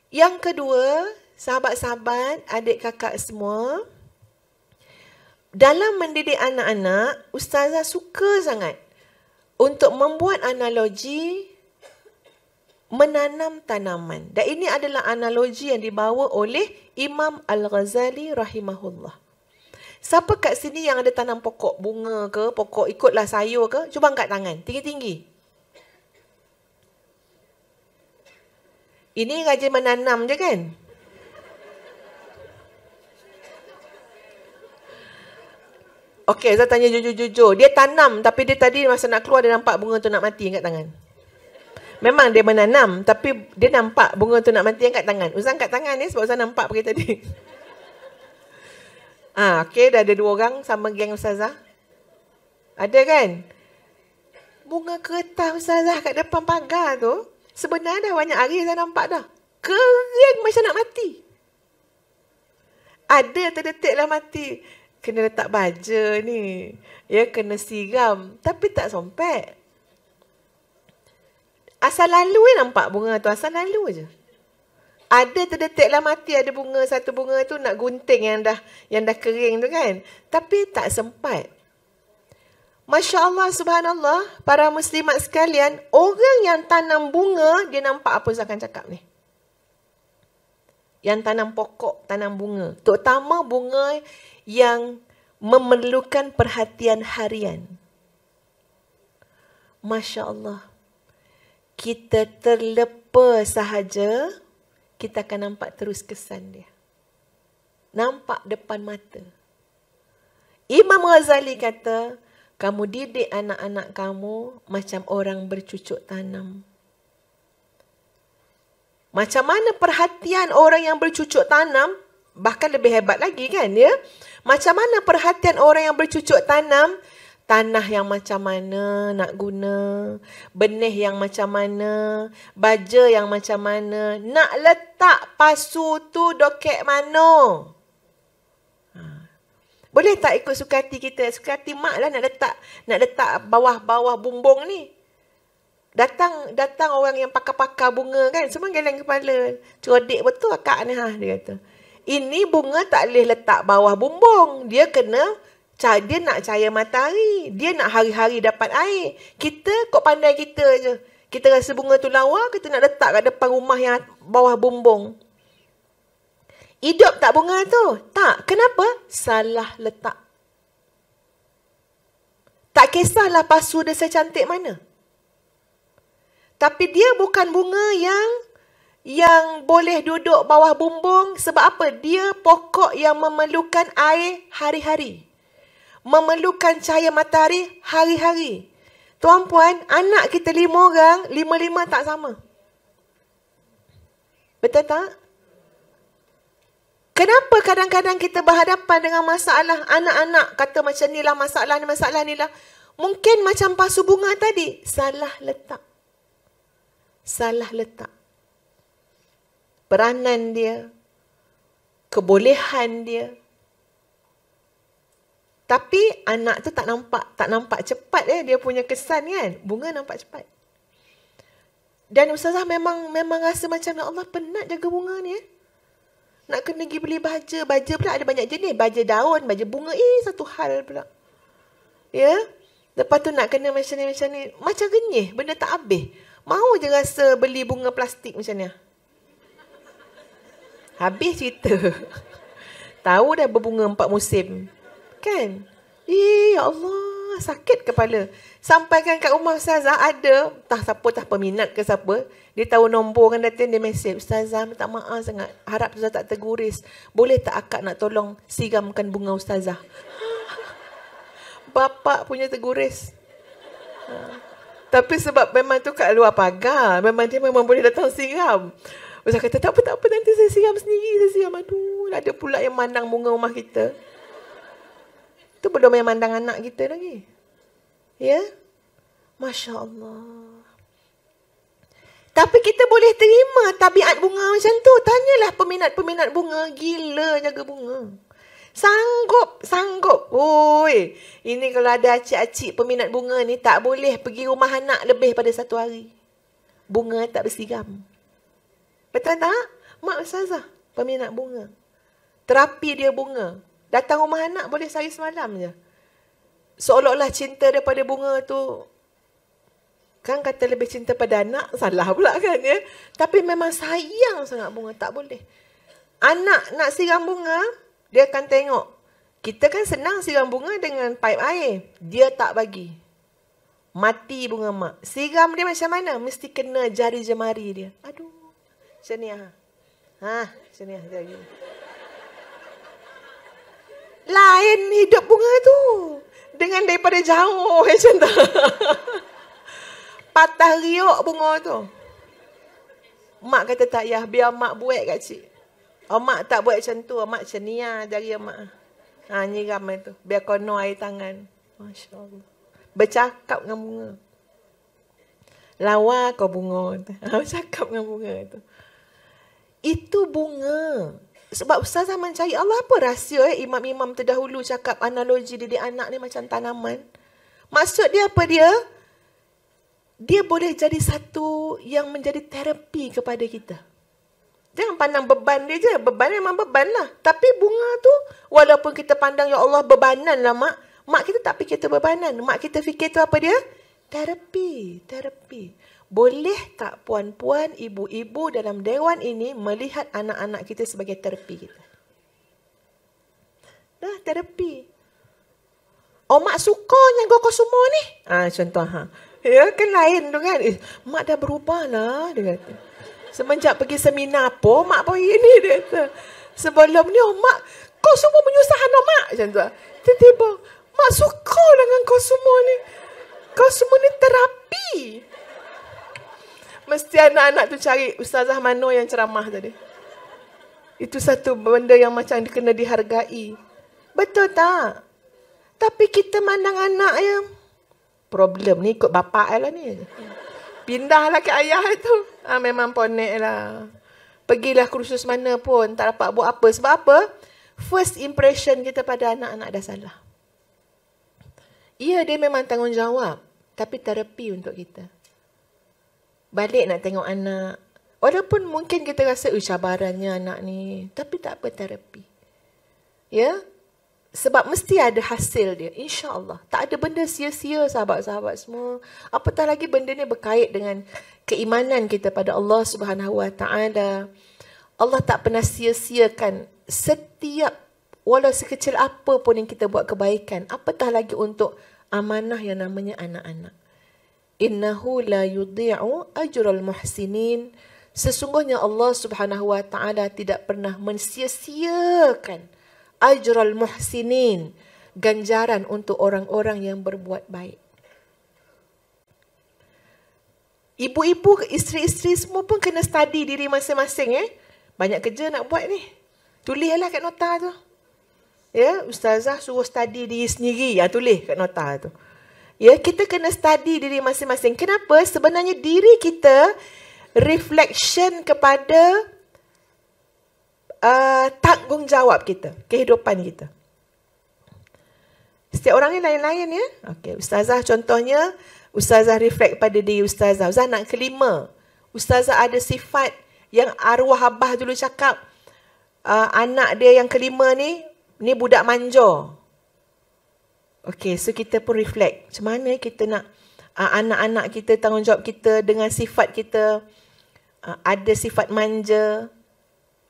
Yang kedua, sahabat-sahabat, adik kakak semua, dalam mendidik anak-anak, ustazah suka sangat untuk membuat analogi menanam tanaman. Dan ini adalah analogi yang dibawa oleh Imam Al-Ghazali rahimahullah. Siapa kat sini yang ada tanam pokok bunga ke, pokok ikutlah sayur ke? Cuba angkat tangan, tinggi-tinggi. Ini rajin menanam je kan? Okey, saya tanya jujur-jujur. Dia tanam tapi dia tadi masa nak keluar dia nampak bunga tu nak mati, angkat tangan. Memang dia menanam tapi dia nampak bunga tu nak mati, angkat tangan. Ustaz angkat tangan ni sebab Ustaz nampak pergi tadi. Okey, dah ada 2 orang sama geng ustazah. Ada kan? Bunga kertas ustazah kat depan pagar tu, sebenarnya dah banyak hari saya nampak dah. Kering macam nak mati. Ada terdetik lah mati. Kena letak baja ni. Ya, kena siram. Tapi tak sompek. Asal lalu nampak bunga tu. Asal lalu je. Ada terdetik lah mati, ada bunga, satu bunga tu nak gunting yang dah kering tu kan. Tapi tak sempat. Masya Allah, subhanallah, para muslimat sekalian, orang yang tanam bunga, dia nampak apa saya akan cakap ni. Yang tanam pokok, tanam bunga. Terutama bunga yang memerlukan perhatian harian. Masya Allah. Kita terlepa sahaja, kita akan nampak terus kesan dia. Nampak depan mata. Imam Ghazali kata, kamu didik anak-anak kamu macam orang bercucuk tanam. Macam mana perhatian orang yang bercucuk tanam, bahkan lebih hebat lagi kan ya. Macam mana perhatian orang yang bercucuk tanam, tanah yang macam mana nak guna, benih yang macam mana, baja yang macam mana, nak letak pasu tu dokek mana. Boleh tak ikut suka hati kita? Suka hati mak lah nak letak bawah-bawah bumbung ni. Datang orang yang pakar-pakar bunga kan, semua geleng kepala. Cerdik betul akak ni dia kata. Ini bunga tak boleh letak bawah bumbung. Dia nak cahaya matahari. Dia nak hari-hari dapat air. Kita kok pandai kita je. Kita rasa bunga tu lawa, kita nak letak kat depan rumah yang bawah bumbung. Hidup tak bunga tu? Tak. Kenapa? Salah letak. Tak kisahlah pasu dia secantik mana. Tapi dia bukan bunga yang boleh duduk bawah bumbung. Sebab apa? Dia pokok yang memerlukan air hari-hari. Memerlukan cahaya matahari hari-hari. Tuan-puan, anak kita 5 orang, 5 tak sama. Betul tak? Kenapa kadang-kadang kita berhadapan dengan masalah anak-anak kata macam ni lah masalah ni lah. Mungkin macam pasu bunga tadi, salah letak. Salah letak. Peranan dia, kebolehan dia. Tapi anak tu tak nampak cepat dia punya kesan kan. Bunga nampak cepat. Dan ustazah memang rasa macam ya Allah penat jaga bunga ni Nak kena pergi beli baja. Baja pula ada banyak jenis. Baja daun, baja bunga. Satu hal pula. Ya. Lepas tu nak kena macam ni. Macam renyih. Benda tak habis. Mau je rasa beli bunga plastik macam ni. Habis cerita. Tahu dah berbunga 4 musim. Kan? Ya Allah. Sakit kepala. Sampaikan kat rumah ustazah ada. Tak peminat ke siapa. Dia tahu nombor kan datang dia mesej. Ustazah minta maaf sangat. Harap ustazah tak terguris. Boleh tak akak nak tolong siramkan bunga ustazah? Bapak punya terguris. Tapi sebab memang tu kat luar pagar. Dia memang boleh datang siram. Ustazah kata tak apa nanti saya siram sendiri. Saya siram. Aduh, ada pula yang mandang bunga rumah kita. Tu belum yang mandang anak kita lagi. Ya? Masya Allah. Tapi kita boleh terima tabiat bunga macam tu. Tanyalah peminat-peminat bunga. Gila jaga bunga. Sanggup. Oi, ini kalau ada acik-acik peminat bunga ni tak boleh pergi rumah anak lebih pada 1 hari. Bunga tak bersiram. Betul tak? Mak ustazah, peminat bunga. Terapi dia bunga. Datang rumah anak boleh sehari semalam je. Seolah-olah cinta daripada bunga tu, kan kata lebih cinta pada anak, salah pula kan ya. Tapi memang sayang sangat bunga, tak boleh. Anak nak siram bunga, dia akan tengok. Kita kan senang siram bunga dengan paip air. Dia tak bagi. Mati bunga mak. Siram dia macam mana? Mesti kena jari jemari dia. Aduh. Macam ni ha. Macam ni jari. Lain hidup bunga tu. Dengan daripada jauh macam tu. Patah riuk bunga tu. Mak kata tak payah, biar mak buat kat cik. Mak tak buat macam tu, mak macam ni lah jari mak. Nyiram tu. Biar kono air tangan. Masya Allah. Bercakap dengan bunga. Lawa kau bunga tu. Bercakap dengan bunga tu. Itu bunga. Sebab ustazah mencari Allah, apa rahsia imam-imam terdahulu cakap analogi didik anak ni macam tanaman. Maksud dia apa dia? Dia boleh jadi satu yang menjadi terapi kepada kita. Jangan pandang beban dia je. Beban memang beban lah. Tapi bunga tu, walaupun kita pandang, ya Allah bebanan lah mak. Mak kita tak fikir tu bebanan. Mak kita fikir tu apa dia? Terapi. Terapi. Boleh tak puan-puan, ibu-ibu dalam dewan ini melihat anak-anak kita sebagai terapi kita? Dah, terapi. Oh, mak suka yang kau semua ni. Contoh. Ya, kan lain tu kan. Mak dah berubah lah, dia kata. Semenjak pergi seminar apa, mak apa ini, dia kata. Sebelum ni, mak, kau semua menyusahkan mak. Macam tu. Tiba-tiba, mak suka dengan kau semua ni. Kau semua ni terapi. Mesti anak-anak tu cari ustazah mana yang ceramah tadi. Itu satu benda yang macam kena dihargai. Betul tak? Tapi kita mandang anak yang problem ni ikut bapak lah ni. Pindahlah ke ayah tu. Memang ponek lah. Pergilah kursus mana pun tak dapat buat apa. Sebab apa? First impression kita pada anak-anak dah salah. Ya, dia memang tanggungjawab. Tapi terapi untuk kita. Balik nak tengok anak. Walaupun mungkin kita rasa cabarannya anak ni. Tapi tak apa, terapi. Ya? Sebab mesti ada hasil dia. InsyaAllah. Tak ada benda sia-sia sahabat-sahabat semua. Apatah lagi benda ni berkait dengan keimanan kita pada Allah Subhanahu Wa Taala. Allah tak pernah sia-siakan setiap, walau sekecil apa pun yang kita buat kebaikan. Apatah lagi untuk amanah yang namanya anak-anak. Innahu la yudhi'u ajral muhsinin. Sesungguhnya Allah Subhanahu Wa Taala tidak pernah mensia-siakan ajral muhsinin, ganjaran untuk orang-orang yang berbuat baik. Ibu-ibu, isteri-isteri semua pun kena study diri masing-masing. Banyak kerja nak buat ni. Tulislah kat nota tu. Ya, ustazah suruh study diri sendiri. Tulis kat nota tu. Ya, kita kena study diri masing-masing. Kenapa? Sebenarnya diri kita reflection kepada tanggungjawab kita, kehidupan kita. Setiap orang ni lain-lain ya. Okey, ustazah contohnya, ustazah reflect pada diri ustazah. Ustazah nak kelima. Ustazah ada sifat yang arwah abah dulu cakap, anak dia yang kelima ni budak manja. Okey, so kita pun reflect. Macam mana kita nak anak-anak kita, tanggungjawab kita dengan sifat kita. Ada sifat manja.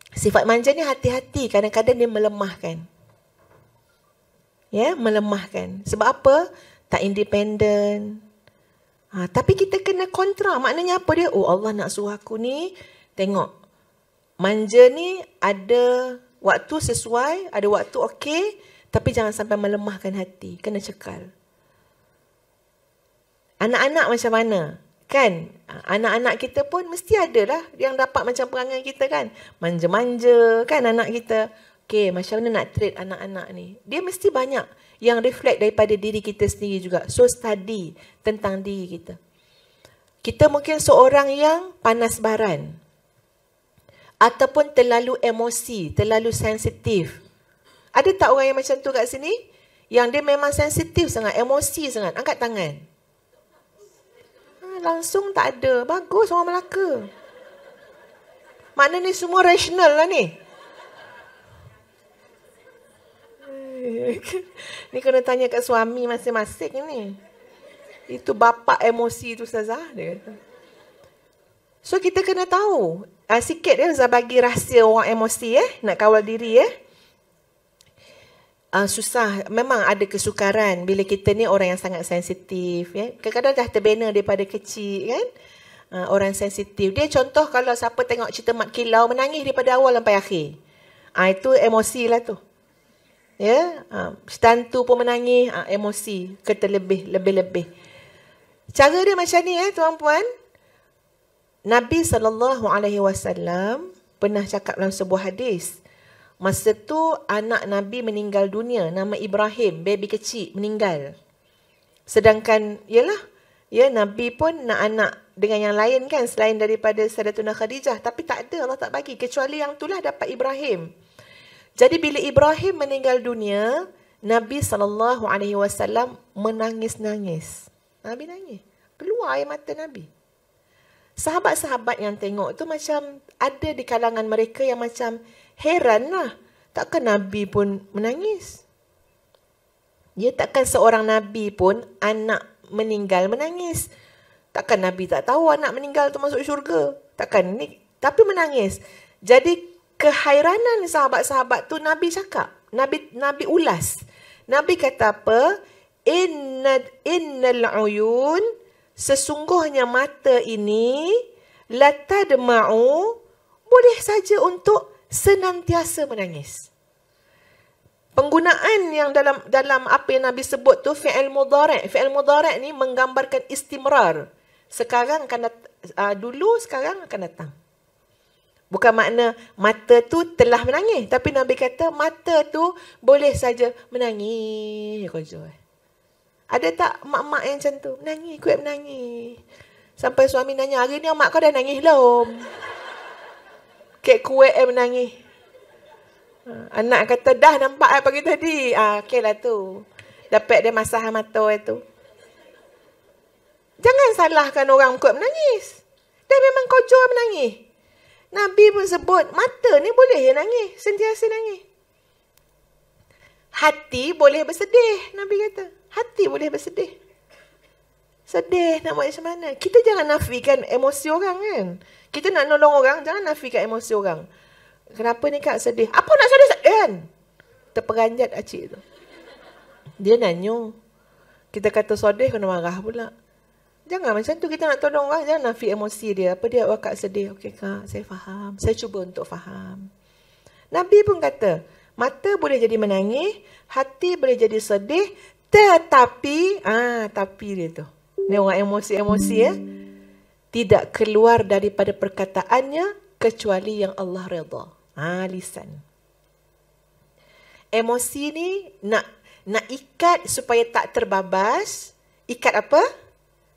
Sifat manja ni hati-hati. Kadang-kadang dia melemahkan. Ya, melemahkan. Sebab apa? Tak independen. Tapi kita kena kontra. Maknanya apa dia? Oh, Allah nak suruh aku ni. Tengok. Manja ni ada waktu sesuai. Ada waktu okey. Tapi jangan sampai melemahkan hati. Kena cekal. Anak-anak macam mana? Kan? Anak-anak kita pun mesti ada lah yang dapat macam perangai kita kan. Manja-manja kan anak kita. Okey, macam mana nak treat anak-anak ni? Dia mesti banyak yang reflect daripada diri kita sendiri juga. So, study tentang diri kita. Kita mungkin seorang yang panas baran. Ataupun terlalu emosi, terlalu sensitif. Ada tak orang yang macam tu kat sini? Yang dia memang sensitif sangat, emosi sangat. Angkat tangan. Langsung tak ada. Bagus orang Melaka. Makna ni semua rasional lah ni. Ni kena tanya kat suami masing-masing ni. Itu bapa emosi tu Ustazah, dia kata. So kita kena tahu. Sikit Ustazah bagi rahsia orang emosi nak kawal diri susah. Memang ada kesukaran bila kita ni orang yang sangat sensitif. Kadang-kadang dah terbina daripada kecil kan. Orang sensitif. Dia contoh kalau siapa tengok cerita Mat Kilau menangis daripada awal sampai akhir. Itu emosi lah tu. Setantu pun menangis, emosi. Lebih-lebih. Cara dia macam ni tuan-puan. Nabi SAW pernah cakap dalam sebuah hadis. Masa tu anak Nabi meninggal dunia. Nama Ibrahim, baby kecil, meninggal. Sedangkan, Nabi pun nak anak dengan yang lain kan. Selain daripada Sayyidatuna Khadijah. Tapi tak ada, Allah tak bagi. Kecuali yang itulah dapat Ibrahim. Jadi bila Ibrahim meninggal dunia, Nabi SAW menangis-nangis. Nabi nangis. Keluar air mata Nabi. Sahabat-sahabat yang tengok tu macam ada di kalangan mereka yang macam heran lah. Takkan Nabi pun menangis? Takkan seorang Nabi pun anak meninggal menangis. Takkan Nabi tak tahu anak meninggal tu masuk syurga? Takkan ni. Tapi menangis. Jadi kehairanan sahabat-sahabat tu Nabi cakap. Nabi ulas. Nabi kata apa? Innal uyun, sesungguhnya mata ini latadma'u, boleh saja untuk senantiasa menangis. Penggunaan yang dalam apa yang Nabi sebut tu fi'il mudhari'. Fi'il mudhari' ni menggambarkan istimrar. Sekarang akan dulu, sekarang akan datang. Bukan makna mata tu telah menangis, tapi Nabi kata mata tu boleh saja menangis. Ada tak mak-mak yang macam tu? Menangis, kuat menangis. Sampai suami nanya, hari ni mak kau dah nangis belum? Kek kuat menangis. Anak kata, dah nampak pagi tadi. Okey lah tu. Dapat dia masah mata tu. Jangan salahkan orang kuat menangis. Dia memang kojol menangis. Nabi pun sebut, mata ni boleh je nangis. Sentiasa nangis. Hati boleh bersedih, Nabi kata. Hati boleh bersedih. Sedih nak buat macam mana? Kita jangan nafikan emosi orang kan. Kita nak nolong orang, jangan nafikan emosi orang. Kenapa ni Kak sedih? Apa nak sedih? Kan? Terperanjat acik tu. Dia nanya. Kita kata sedih, kena marah pula. Jangan macam tu, kita nak tolong orang. Jangan nafi emosi dia. Apa dia buat Kak sedih? Okey Kak, saya faham. Saya cuba untuk faham. Nabi pun kata, mata boleh jadi menangis, hati boleh jadi sedih, tetapi, tapi dia tu. Ni orang emosi-emosi tidak keluar daripada perkataannya kecuali yang Allah redha. Lisan. Emosi ni nak ikat supaya tak terbabas. Ikat apa?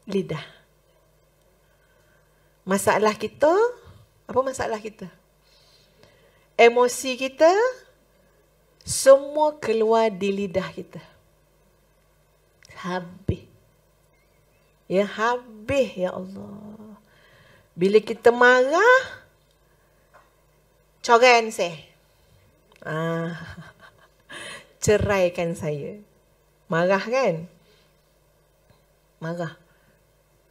Lidah. Masalah kita, apa masalah kita? Emosi kita semua keluar di lidah kita. Habis. Habis ya Allah. Bila kita marah, coran saya. Ceraikan saya. Marah kan? Marah.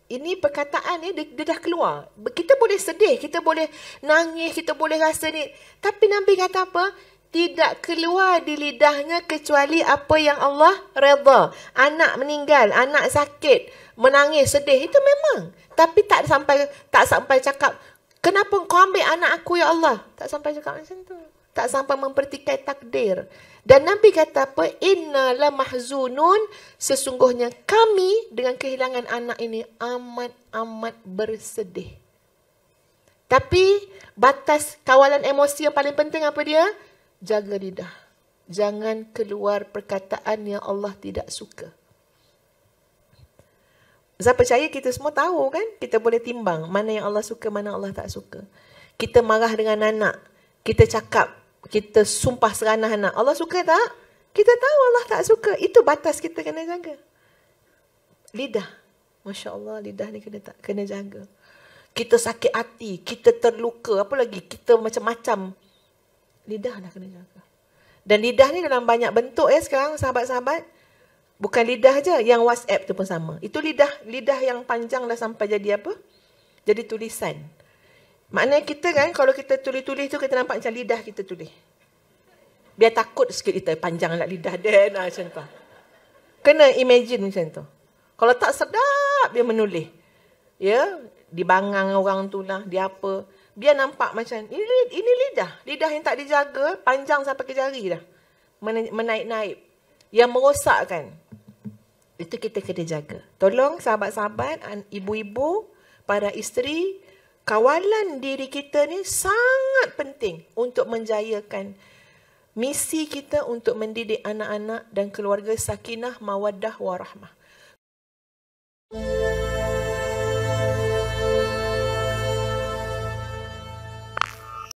Ini perkataan ni dia dah keluar. Kita boleh sedih, kita boleh nangis, kita boleh rasa ni. Tapi Nabi kata apa? Tidak keluar di lidahnya kecuali apa yang Allah redha. Anak meninggal, anak sakit, menangis, sedih, itu memang. Tapi tak sampai cakap, kenapa kau ambil anak aku ya Allah? Tak sampai cakap macam tu. Tak sampai mempertikai takdir. Dan Nabi kata apa? Inna la mahzunun, sesungguhnya kami dengan kehilangan anak ini amat bersedih. Tapi batas kawalan emosi yang paling penting apa dia? Jaga lidah. Jangan keluar perkataan yang Allah tidak suka. Saya percaya kita semua tahu kan? Kita boleh timbang mana yang Allah suka, mana Allah tak suka. Kita marah dengan anak. Kita cakap, kita sumpah seranah anak. Allah suka tak? Kita tahu Allah tak suka. Itu batas kita kena jaga. Lidah. Masya Allah, lidah ni kena jaga. kita sakit hati, kita terluka, apa lagi, kita macam-macam. Lidah dah kena jaga. Dan lidah ni dalam banyak bentuk sekarang sahabat-sahabat. Bukan lidah je, yang WhatsApp tu pun sama. Itu lidah yang panjang dah sampai jadi apa? Jadi tulisan. Maknanya kita kan, kalau kita tulis-tulis tu, kita nampak macam lidah kita tulis. Biar takut sikit kita, panjang lah lidah dia, macam tu. Kena imagine macam tu. Kalau tak sedap, dia menulis. Ya, dibangang orang tu lah, dia apa. Biar nampak macam, ini lidah. Lidah yang tak dijaga, panjang sampai ke jari dah. Menaik-naik. Yang merosakkan. Itu kita kena jaga. Tolong sahabat-sahabat, ibu-ibu, para isteri, kawalan diri kita ni sangat penting untuk menjayakan misi kita untuk mendidik anak-anak dan keluarga sakinah, mawaddah, warahmah.